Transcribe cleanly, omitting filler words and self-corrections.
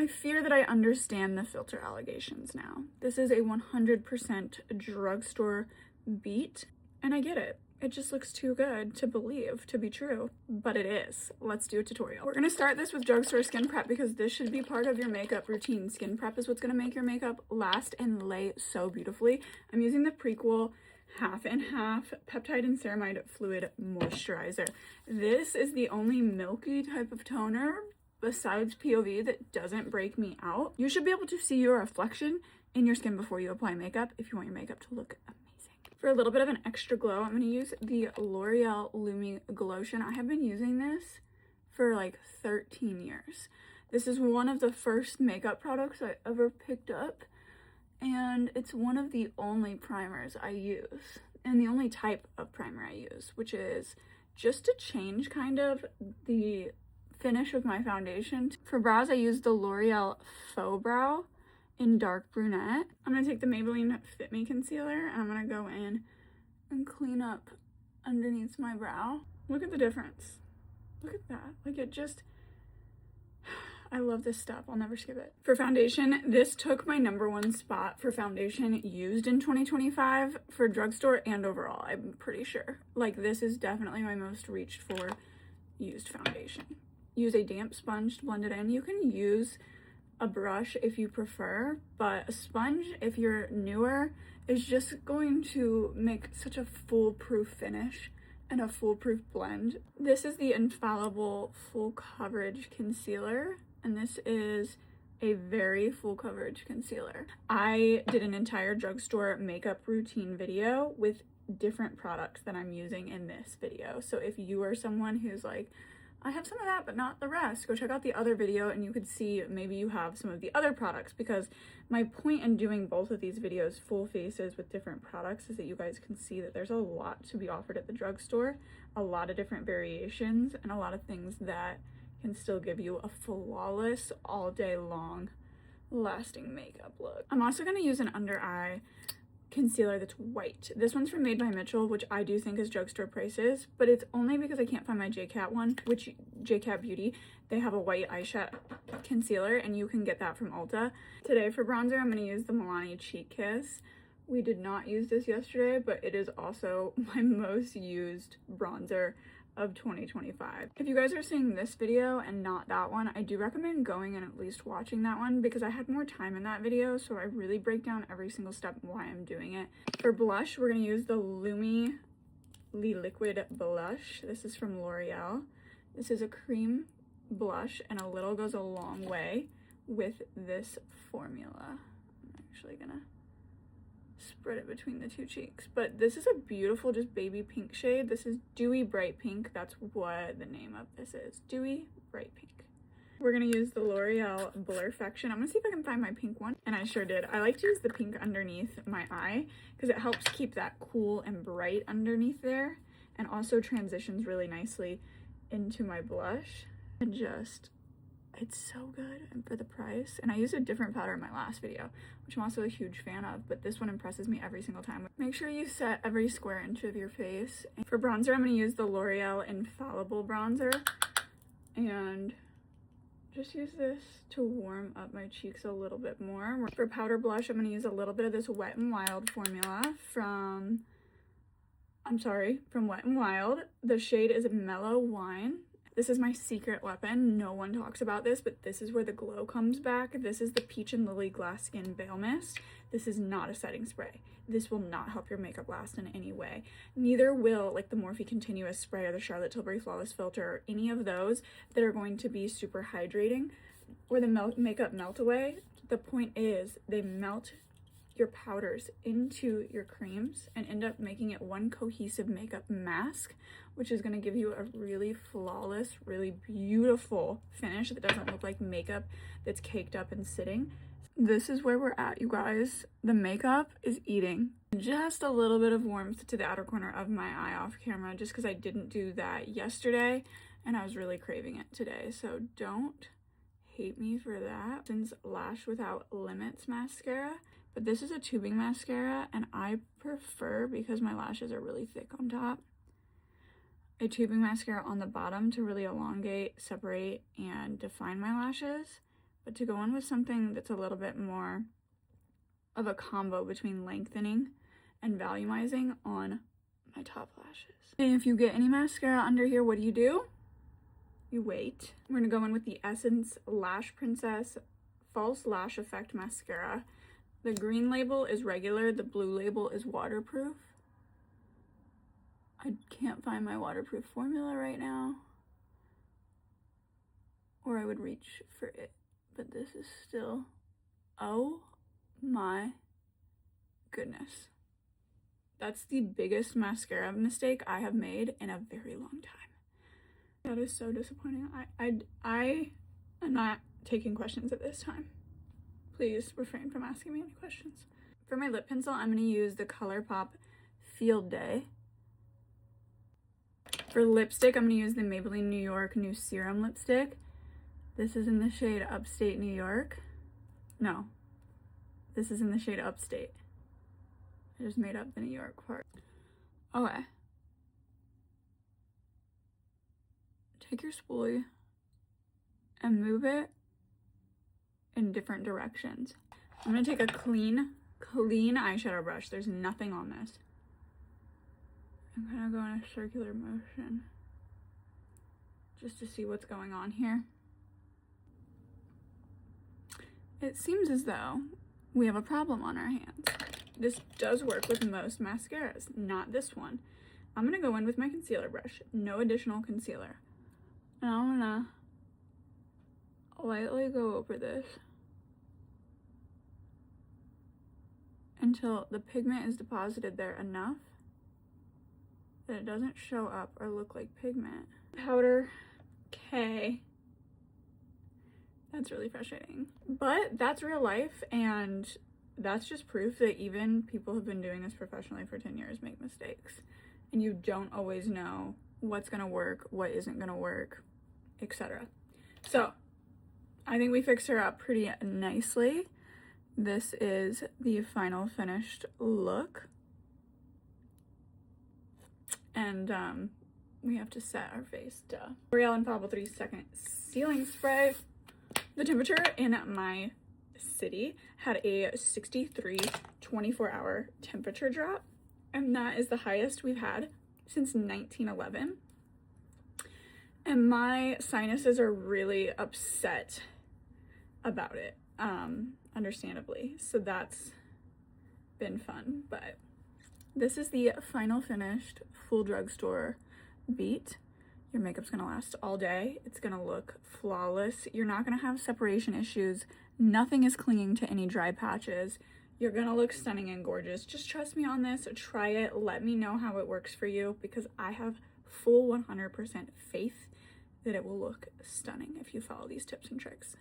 fear that I understand the filter allegations now. This is a 100% drugstore beat, and I get it. It just looks too good to believe to be true, but it is. Let's do a tutorial. We're gonna start this with drugstore skin prep because this should be part of your makeup routine. Skin prep is what's gonna make your makeup last and lay so beautifully. I'm using the Prequel half and half peptide and ceramide fluid moisturizer. This is the only milky type of toner besides POV that doesn't break me out. You should be able to see your reflection in your skin before you apply makeup if you want your makeup to look amazing. For a little bit of an extra glow, I'm going to use the L'Oreal Lumi Glotion. I have been using this for like 13 years. This is one of the first makeup products I ever picked up, and it's one of the only primers I use, and the only type of primer I use, which is just to change kind of the finish of my foundation. For brows, I use the L'Oreal Faux Brow in dark brunette. I'm gonna take the Maybelline Fit Me concealer and I'm gonna go in and clean up underneath my brow. Look at the difference. Look at that. Like, it just, I love this stuff. I'll never skip it. For foundation, this took my #1 spot for foundation used in 2025 for drugstore and overall, I'm pretty sure. Like, this is definitely my most reached for used foundation. Use a damp sponge to blend it in. You can use a brush if you prefer, but a sponge, if you're newer, is just going to make such a foolproof finish and a foolproof blend. This is the Infallible Full Coverage Concealer, and this is a very full coverage concealer. I did an entire drugstore makeup routine video with different products that I'm using in this video. So if you are someone who's like, I have some of that, but not the rest, go check out the other video and you could see maybe you have some of the other products, because my point in doing both of these videos, full faces with different products, is that you guys can see that there's a lot to be offered at the drugstore, a lot of different variations, and a lot of things that can still give you a flawless, all day long, lasting makeup look. I'm also gonna use an under eye concealer that's white. This one's from Made by Mitchell, which I do think is drugstore prices, but it's only because I can't find my JCat one, which JCat Beauty, they have a white eyeshadow concealer and you can get that from Ulta. Today for bronzer, I'm going to use the Milani Cheek Kiss. We did not use this yesterday, but it is also my most used bronzer of 2025. If you guys are seeing this video and not that one, I do recommend going and at least watching that one because I had more time in that video, so I really break down every single step why I'm doing it. For blush, we're gonna use the Lumi Liquid Blush. This is from L'Oreal. This is a cream blush and a little goes a long way with this formula. I'm actually gonna spread it between the two cheeks, but this is a beautiful just baby pink shade. This is Dewy Bright Pink. That's what the name of this is, Dewy Bright Pink. We're gonna use the L'Oreal Blurfection. I'm gonna see if I can find my pink one, and I sure did. I like to use the pink underneath my eye because it helps keep that cool and bright underneath there, and also transitions really nicely into my blush. And just, it's so good and for the price. And I used a different powder in my last video, which I'm also a huge fan of, but this one impresses me every single time. Make sure you set every square inch of your face. For bronzer, I'm going to use the L'Oreal Infallible Bronzer and just use this to warm up my cheeks a little bit more. For powder blush, I'm going to use a little bit of this Wet n Wild formula from Wet n Wild. The shade is Mellow Wine. This is my secret weapon. No one talks about this, but this is where the glow comes back. This is the Peach and Lily Glass Skin Veil Mist. This is not a setting spray. This will not help your makeup last in any way. Neither will like the Morphe Continuous Spray or the Charlotte Tilbury Flawless Filter or any of those that are going to be super hydrating or the makeup melt away. The point is they melt your powders into your creams and end up making it one cohesive makeup mask, which is going to give you a really flawless, really beautiful finish that doesn't look like makeup that's caked up and sitting. This is where we're at, you guys. The makeup is eating just a little bit of warmth to the outer corner of my eye off camera just because I didn't do that yesterday and I was really craving it today, so don't hate me for that. Since Lash Without Limits mascara, but this is a tubing mascara and I prefer, because my lashes are really thick on top, a tubing mascara on the bottom to really elongate, separate, and define my lashes. But to go in with something that's a little bit more of a combo between lengthening and volumizing on my top lashes. And if you get any mascara under here, what do? You wait. We're gonna go in with the Essence Lash Princess False Lash Effect Mascara. The green label is regular, the blue label is waterproof. I can't find my waterproof formula right now, or I would reach for it, but this is still, oh my goodness. That's the biggest mascara mistake I have made in a very long time. That is so disappointing. I am not taking questions at this time. Please refrain from asking me any questions. For my lip pencil, I'm going to use the ColourPop Field Day. For lipstick, I'm going to use the Maybelline New York New Serum Lipstick. This is in the shade Upstate New York. No, this is in the shade Upstate. I just made up the New York part. Okay. Take your spoolie and move it in different directions. I'm gonna take a clean eyeshadow brush. There's nothing on this. I'm gonna go in a circular motion just to see what's going on here. It seems as though we have a problem on our hands. This does work with most mascaras, not this one. I'm gonna go in with my concealer brush, no additional concealer. And I'm gonna lightly go over this until the pigment is deposited there enough that it doesn't show up or look like pigment. Powder K. That's really frustrating. But that's real life, and that's just proof that even people who've been doing this professionally for 10 years make mistakes. And you don't always know what's gonna work, what isn't gonna work, etc. So, I think we fixed her up pretty nicely. This is the final finished look. And we have to set our face, duh. L'Oreal Infallible 3-second sealing spray. The temperature in my city had a 63 24-hour temperature drop, and that is the highest we've had since 1911. And my sinuses are really upset about it, understandably. So that's been fun, but this is the final finished full drugstore beat. Your makeup's gonna last all day. It's gonna look flawless. You're not gonna have separation issues. Nothing is clinging to any dry patches. You're gonna look stunning and gorgeous. Just trust me on this, try it, let me know how it works for you, because I have full 100% faith that it will look stunning if you follow these tips and tricks.